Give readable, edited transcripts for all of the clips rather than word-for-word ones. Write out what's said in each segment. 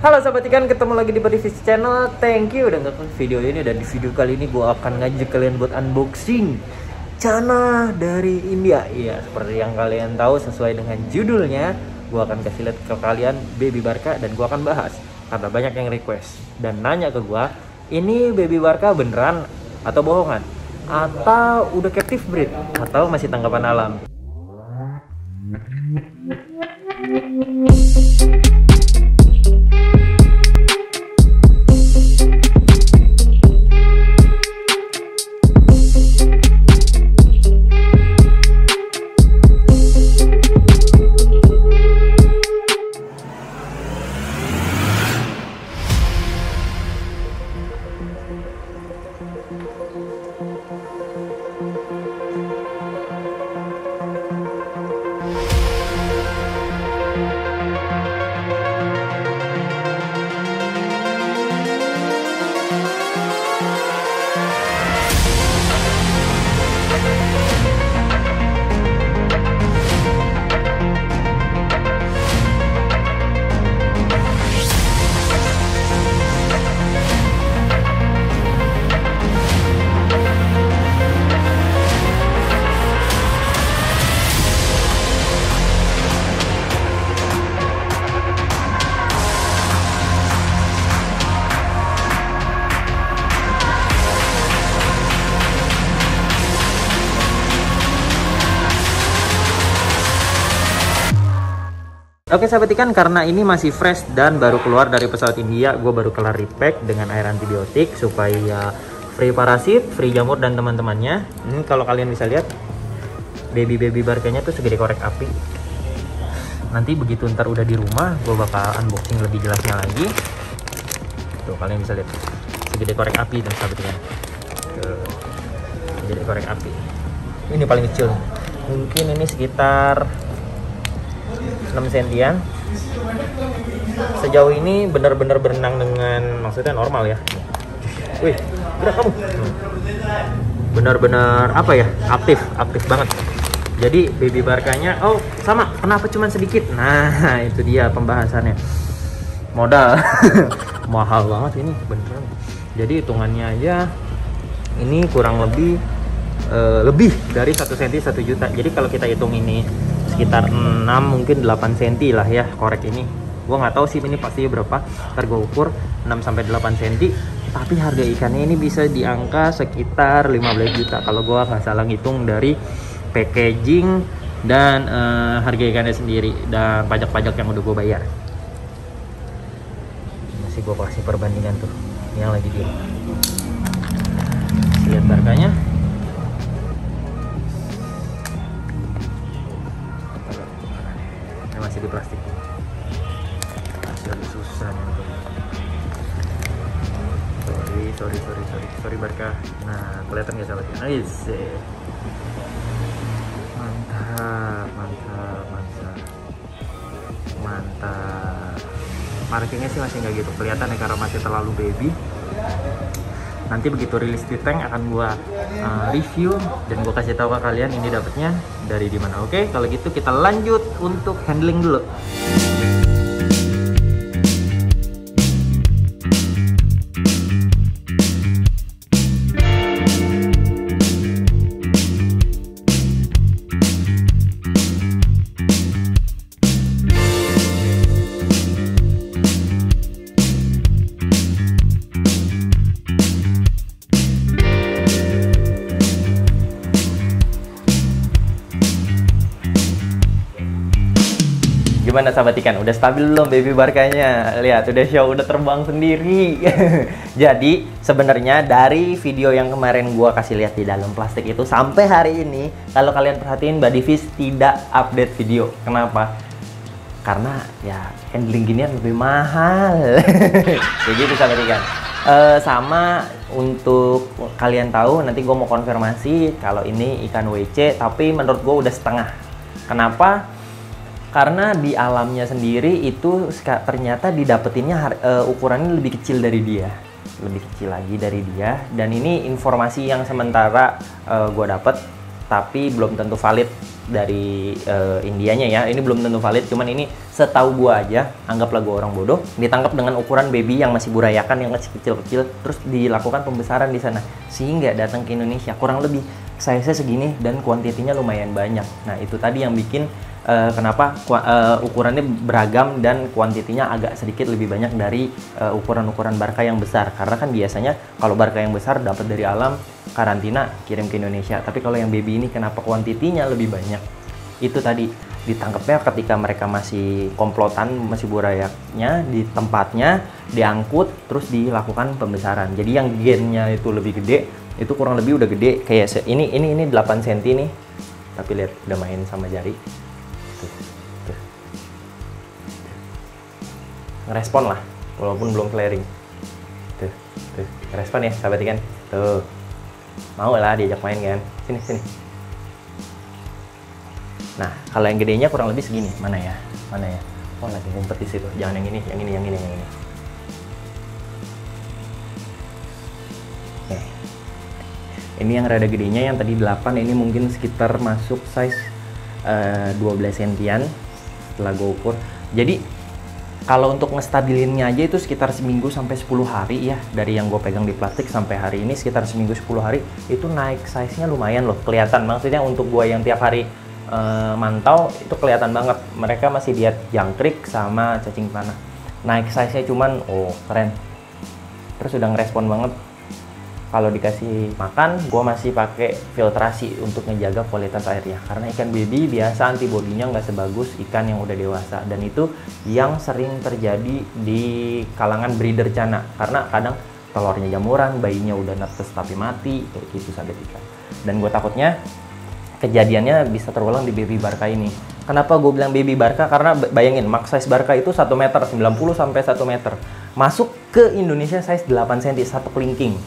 Halo sahabat ikan, ketemu lagi di Bodyfish Channel. Thank you udah nonton video ini. Dan di video kali ini gue akan ngajak kalian buat unboxing Cana dari India. Iya, seperti yang kalian tahu sesuai dengan judulnya, gue akan kasih lihat ke kalian Baby Barka. Dan gue akan bahas karena banyak yang request dan nanya ke gue, ini Baby Barka beneran atau bohongan, atau udah captive breed, atau masih tanggapan alam. Oke sahabat ikan, karena ini masih fresh dan baru keluar dari pesawat India, gue baru kelar repack dengan air antibiotik supaya free parasit, free jamur dan teman-temannya. Ini kalau kalian bisa lihat, baby barkanya tuh segede korek api. Nanti begitu ntar udah di rumah, gue bakal unboxing lebih jelasnya lagi. Tuh kalian bisa lihat, segede korek api dan sahabat ikan. Tuh, segede korek api. Ini paling kecil, mungkin ini sekitar 6 sentian. Sejauh ini benar-benar berenang dengan maksudnya normal ya. Wih, gerak kamu. Benar-benar apa ya? Aktif banget. Jadi baby barkanya, oh sama, kenapa cuman sedikit? Nah, itu dia pembahasannya. Modal mahal banget ini beneran. Jadi hitungannya aja ini kurang lebih dari 1 cm 1 juta. Jadi kalau kita hitung ini sekitar 6 mungkin 8 cm lah ya korek ini. Gua nggak tahu sih ini pasti berapa, ntar gue ukur 6 sampai 8 cm. Tapi harga ikannya ini bisa di angka sekitar 15 juta kalau gua nggak salah ngitung dari packaging dan harga ikannya sendiri dan pajak-pajak yang udah gue bayar. Masih gue kasih perbandingan tuh yang lagi di lihat barkanya. Masih di plastik, masih ada susah nih. Sorry Barka. Nah, kelihatan nggak sahabat? Nice. Mantap. Markingnya sih masih nggak gitu kelihatan ya karena masih terlalu baby. Nanti begitu rilis di tank akan gua review dan gua kasih tahu ke kalian ini dapatnya dari di mana. Oke, kalau gitu kita lanjut untuk handling dulu. Gimana sahabat ikan, udah stabil belum baby barkanya? Lihat, udah show, udah terbang sendiri. Jadi sebenarnya dari video yang kemarin gua kasih lihat di dalam plastik itu sampai hari ini, kalau kalian perhatiin Bodyfish tidak update video. Kenapa? Karena ya handling ginian lebih mahal. Jadi gitu sahabat ikan. Sama untuk kalian tahu, nanti gue mau konfirmasi kalau ini ikan WC, tapi menurut gue udah setengah. Kenapa? Karena di alamnya sendiri itu ternyata didapetinnya ukurannya lebih kecil dari dia, lebih kecil lagi dari dia. Dan ini informasi yang sementara gue dapet, tapi belum tentu valid dari Indianya ya. Ini belum tentu valid, cuman ini setahu gua aja, anggaplah gua orang bodoh, ditangkap dengan ukuran baby yang masih burayakan, yang masih kecil-kecil, terus dilakukan pembesaran di sana, sehingga datang ke Indonesia kurang lebih size-nya segini dan kuantitinya lumayan banyak. Nah itu tadi yang bikin kenapa ukurannya beragam dan kuantitinya agak sedikit lebih banyak dari ukuran-ukuran Barca yang besar. Karena kan biasanya kalau Barca yang besar dapat dari alam, karantina, kirim ke Indonesia. Tapi kalau yang baby ini kenapa kuantitinya lebih banyak? Itu tadi ditangkapnya ketika mereka masih komplotan, masih burayaknya di tempatnya, diangkut, terus dilakukan pembesaran. Jadi yang gennya itu lebih gede, itu kurang lebih udah gede kayak ini 8 cm nih. Tapi lihat udah main sama jari. Tuh. Ngerespon lah walaupun belum flaring. Tuh ngerespon ya sahabat ikan. Tuh mau lah diajak main kan, sini. Nah kalau yang gedenya kurang lebih segini. Mana ya oh lagi ngumpet di situ. Jangan yang ini. Oke. Ini yang rada gedenya, yang tadi 8, ini mungkin sekitar masuk size 12 sentian setelah gue ukur. Jadi kalau untuk ngestabilinnya aja itu sekitar seminggu sampai 10 hari ya. Dari yang gue pegang di plastik sampai hari ini sekitar seminggu 10 hari itu naik size-nya lumayan loh, kelihatan. Maksudnya untuk gue yang tiap hari mantau itu kelihatan banget. Mereka masih diet jangkrik sama cacing tanah. Naik size-nya cuman keren. Terus udah ngerespon banget. Kalau dikasih makan, gue masih pakai filtrasi untuk ngejaga kualitas airnya. Karena ikan baby biasa antibodinya nggak sebagus ikan yang udah dewasa. Dan itu yang sering terjadi di kalangan breeder cana. Karena kadang telurnya jamuran, bayinya udah netes tapi mati, kayak gitu sahabat ikan. Dan gue takutnya kejadiannya bisa terulang di baby Barca ini. Kenapa gue bilang baby Barca? Karena bayangin, max size Barca itu 1 meter, 90 sampai 1 meter. Masuk ke Indonesia size 8 cm, satu kelingking.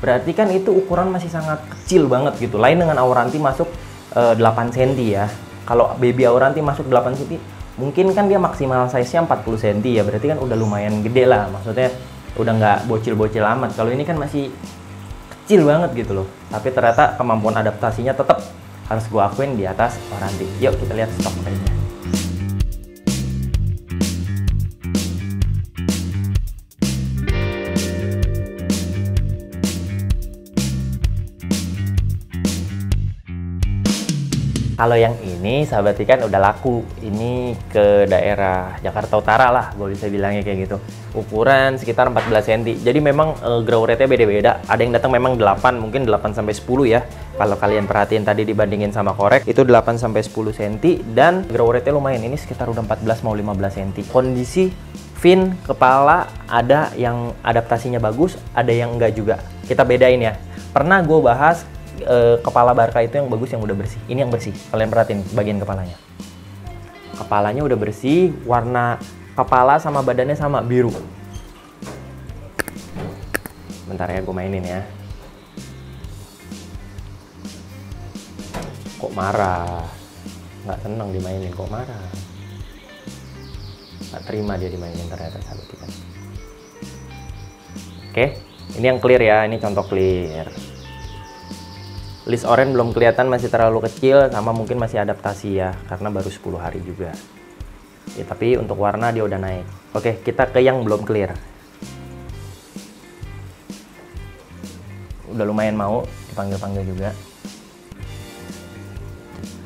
Berarti kan itu ukuran masih sangat kecil banget gitu. Lain dengan Auranti masuk 8 cm ya. Kalau baby Auranti masuk 8 cm, mungkin kan dia maksimal size-nya 40 cm ya. Berarti kan udah lumayan gede lah. Maksudnya udah nggak bocil-bocil amat. Kalau ini kan masih kecil banget gitu loh. Tapi ternyata kemampuan adaptasinya tetap harus gue akuin di atas Auranti. Yuk kita lihat stok lainnya. Kalau yang ini sahabat ikan udah laku. Ini ke daerah Jakarta Utara lah, gue bisa bilangnya kayak gitu. Ukuran sekitar 14 cm. Jadi memang grow rate-nya beda-beda. Ada yang datang memang 8, mungkin 8 sampai 10 ya. Kalau kalian perhatiin tadi dibandingin sama korek, itu 8 sampai 10 cm dan grow rate-nya lumayan. Ini sekitar udah 14 mau 15 cm. Kondisi fin kepala ada yang adaptasinya bagus, ada yang enggak juga. Kita bedain ya. Pernah gue bahas kepala Barca itu yang bagus, yang udah bersih. Ini yang bersih. Kalian perhatiin bagian kepalanya. Kepalanya udah bersih, warna kepala sama badannya sama, biru. Bentar ya, gue mainin ya. Kok marah? Nggak seneng dimainin, kok marah? Nggak terima dia dimainin ternyata sahabat ikan. Oke, ini yang clear ya. Ini contoh clear. List orange belum kelihatan, masih terlalu kecil, sama mungkin masih adaptasi ya, karena baru 10 hari juga. Ya, tapi untuk warna dia udah naik. Oke, kita ke yang belum clear. Udah lumayan mau dipanggil-panggil juga.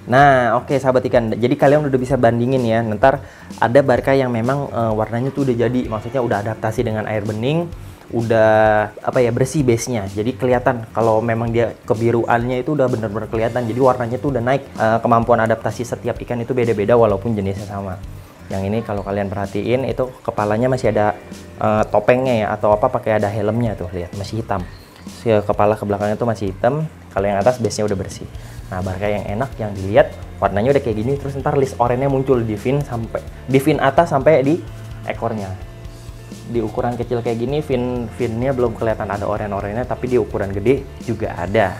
Nah, oke sahabat ikan. Jadi kalian udah bisa bandingin ya. Ntar ada Barca yang memang warnanya tuh udah jadi, maksudnya udah adaptasi dengan air bening. Udah bersih base-nya, jadi kelihatan kalau memang dia kebiruannya itu udah bener-bener kelihatan. Jadi warnanya tuh udah naik. Kemampuan adaptasi setiap ikan itu beda-beda walaupun jenisnya sama. Yang ini kalau kalian perhatiin itu kepalanya masih ada topengnya ya, atau pakai ada helmnya tuh, lihat masih hitam. Kepala ke belakangnya tuh masih hitam. Kalau yang atas base-nya udah bersih. Nah Barca yang enak yang dilihat warnanya udah kayak gini, terus ntar list orange-nya muncul di fin atas sampai di ekornya. Di ukuran kecil kayak gini, finnya belum kelihatan ada oranye-oranye, tapi di ukuran gede juga ada.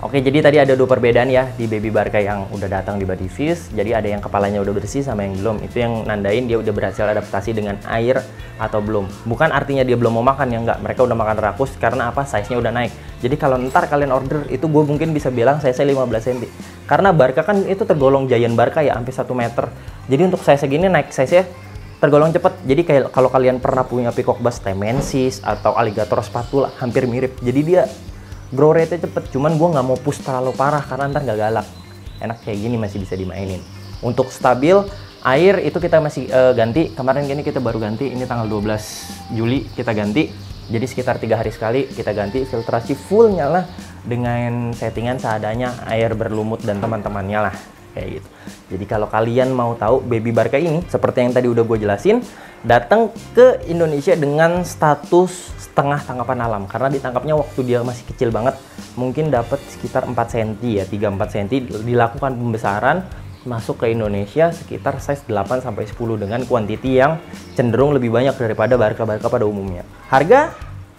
Oke, jadi tadi ada 2 perbedaan ya di Baby Barca yang udah datang di Body Fish. Jadi ada yang kepalanya udah bersih sama yang belum. Itu yang nandain dia udah berhasil adaptasi dengan air atau belum. Bukan artinya dia belum mau makan ya, enggak. Mereka udah makan rakus karena apa? Size-nya udah naik. Jadi kalau ntar kalian order itu gue mungkin bisa bilang size-nya 15 cm. Karena Barca kan itu tergolong giant Barca ya, hampir 1 meter. Jadi untuk size segini naik size-nya tergolong cepet. Jadi kayak kalau kalian pernah punya peacock bass temensis atau alligator spatula, hampir mirip. Jadi dia grow rate-nya cepet, cuman gue nggak mau push terlalu parah karena ntar nggak galak. Enak kayak gini masih bisa dimainin. Untuk stabil, air itu kita masih ganti. Kemarin gini kita baru ganti, ini tanggal 12 Juli kita ganti. Jadi sekitar 3 hari sekali kita ganti. Filtrasi full nyala dengan settingan seadanya, air berlumut dan teman-temannya lah. Kayak gitu. Jadi kalau kalian mau tahu Baby Barca ini, seperti yang tadi udah gue jelasin, datang ke Indonesia dengan status setengah tangkapan alam, karena ditangkapnya waktu dia masih kecil banget, mungkin dapat sekitar 4 cm ya, 3-4 cm. Dilakukan pembesaran, masuk ke Indonesia sekitar size 8-10 dengan kuantiti yang cenderung lebih banyak daripada Barca-Barca pada umumnya. Harga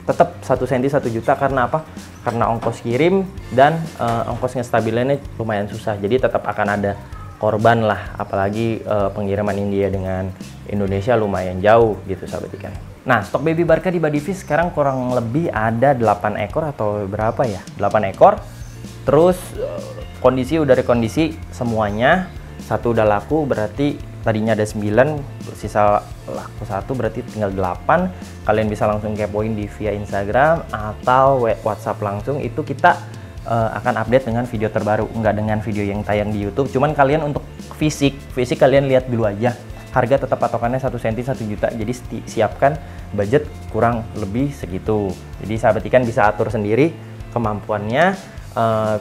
tetap 1 cm 1 juta, karena apa? Karena ongkos kirim dan ongkos ngestabilannya lumayan susah, jadi tetap akan ada korban lah, apalagi pengiriman India dengan Indonesia lumayan jauh gitu sahabat ikan. Nah, stok Baby Barca di Body Fish sekarang kurang lebih ada 8 ekor atau berapa ya? 8 ekor. Terus kondisi udah rekondisi semuanya. 1 udah laku, berarti tadinya ada 9, sisa laku 1, berarti tinggal 8. Kalian bisa langsung kepoin di via Instagram atau WhatsApp langsung. Itu kita akan update dengan video terbaru, nggak dengan video yang tayang di YouTube. Cuman kalian untuk fisik kalian lihat dulu aja. Harga tetap patokannya 1 cm 1 juta, jadi siapkan budget kurang lebih segitu. Jadi sahabat ikan bisa atur sendiri kemampuannya.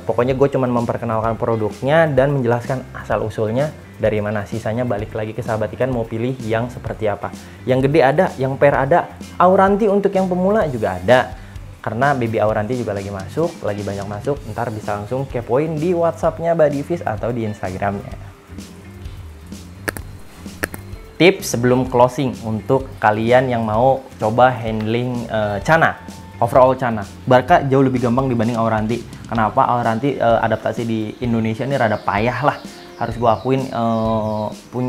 Pokoknya gue cuman memperkenalkan produknya dan menjelaskan asal usulnya dari mana. Sisanya balik lagi ke sahabat ikan mau pilih yang seperti apa. Yang gede ada, yang pair ada, Auranti untuk yang pemula juga ada. Karena Baby Auranti juga lagi masuk, lagi banyak masuk. Ntar bisa langsung kepoin di WhatsApp-nya Body Fish atau di Instagram-nya. Tips sebelum closing untuk kalian yang mau coba handling Cana, overall Cana. Barca jauh lebih gampang dibanding Auranti. Kenapa? Auranti adaptasi di Indonesia ini rada payah lah. Harus gue akuin,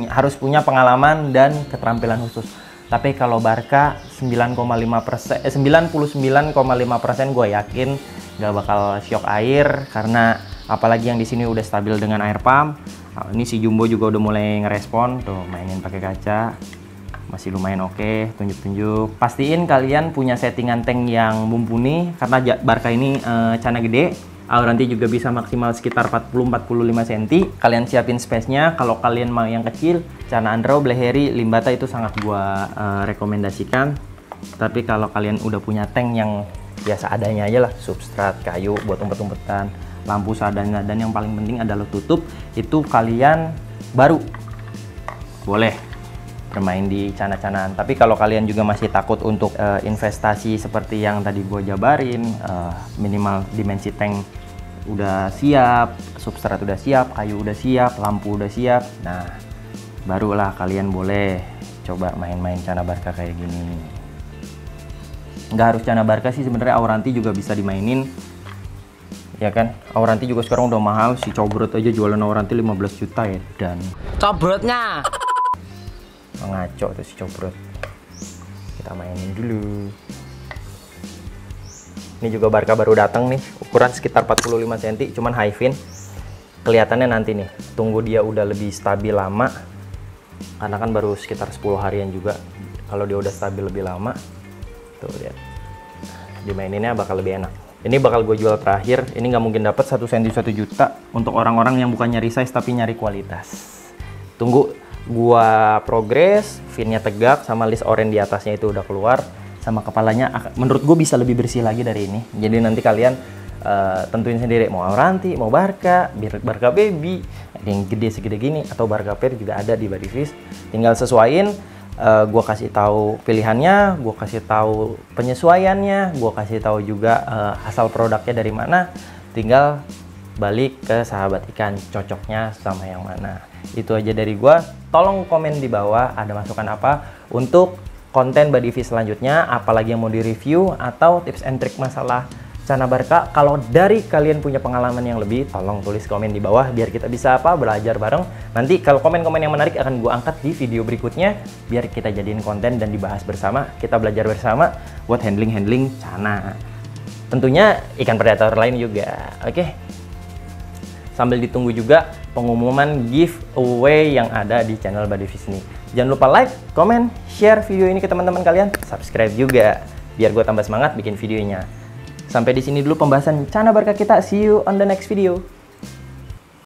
harus punya pengalaman dan keterampilan khusus. Tapi kalau Barca 99,5% gue yakin gak bakal shock air, karena apalagi yang di sini udah stabil dengan air pump. Nah, ini si Jumbo juga udah mulai ngerespon, tuh mainin pakai kaca, masih lumayan oke, tunjuk-tunjuk. Pastiin kalian punya settingan tank yang mumpuni, karena Barca ini Cana gede. Auranti juga bisa maksimal sekitar 40-45 cm. Kalian siapin space-nya. Kalau kalian mau yang kecil, Cana Andro, Bleheri, Limbata itu sangat gua rekomendasikan. Tapi kalau kalian udah punya tank yang biasa adanya aja lah, substrat, kayu buat umpet-umpetan, lampu seadanya, dan yang paling penting adalah tutup, itu kalian baru boleh bermain di cana-canaan. Tapi kalau kalian juga masih takut untuk investasi seperti yang tadi gue jabarin, minimal dimensi tank udah siap, substrat udah siap, kayu udah siap, lampu udah siap, nah barulah kalian boleh coba main-main Cana Barca kayak gini. Nggak harus Cana Barca sih, sebenarnya Auranti juga bisa dimainin, ya kan? Auranti juga sekarang udah mahal, si Cobrot aja jualan Auranti 15 juta ya, dan Cobrotnya ngaco tuh si Cobrot. Kita mainin dulu. Ini juga Barca baru datang nih, ukuran sekitar 45 cm, cuman high fin. Kelihatannya nanti nih, tunggu dia udah lebih stabil lama, karena kan baru sekitar 10 harian juga. Kalau dia udah stabil lebih lama, tuh lihat, dimaininnya bakal lebih enak. Ini bakal gue jual terakhir. Ini nggak mungkin dapat 1 cm 1 juta untuk orang-orang yang bukan nyari size tapi nyari kualitas. Tunggu gua progres, finnya tegak, sama list orange di atasnya itu udah keluar, sama kepalanya menurut gue bisa lebih bersih lagi dari ini. Jadi nanti kalian tentuin sendiri mau Auranti, mau Barca, Barca Baby, yang gede segede gini, atau Barca Pair juga ada di Body Fish. Tinggal sesuaiin. Gue kasih tahu pilihannya, gue kasih tahu penyesuaiannya, gue kasih tahu juga asal produknya dari mana. Tinggal balik ke sahabat ikan, cocoknya sama yang mana. Itu aja dari gue. Tolong komen di bawah ada masukan apa untuk konten Body Fish selanjutnya, apalagi yang mau di review, atau tips and trick masalah Cana Barca. Kalau dari kalian punya pengalaman yang lebih, tolong tulis komen di bawah biar kita bisa belajar bareng. Nanti kalau komen-komen yang menarik akan gue angkat di video berikutnya biar kita jadiin konten dan dibahas bersama. Kita belajar bersama buat handling cana. Tentunya ikan predator lain juga. Oke. Sambil ditunggu juga pengumuman giveaway yang ada di channel Buddy Fish ini. Jangan lupa like, comment, share video ini ke teman-teman kalian, subscribe juga biar gue tambah semangat bikin videonya. Sampai di sini dulu pembahasan Cana Barca kita. See you on the next video.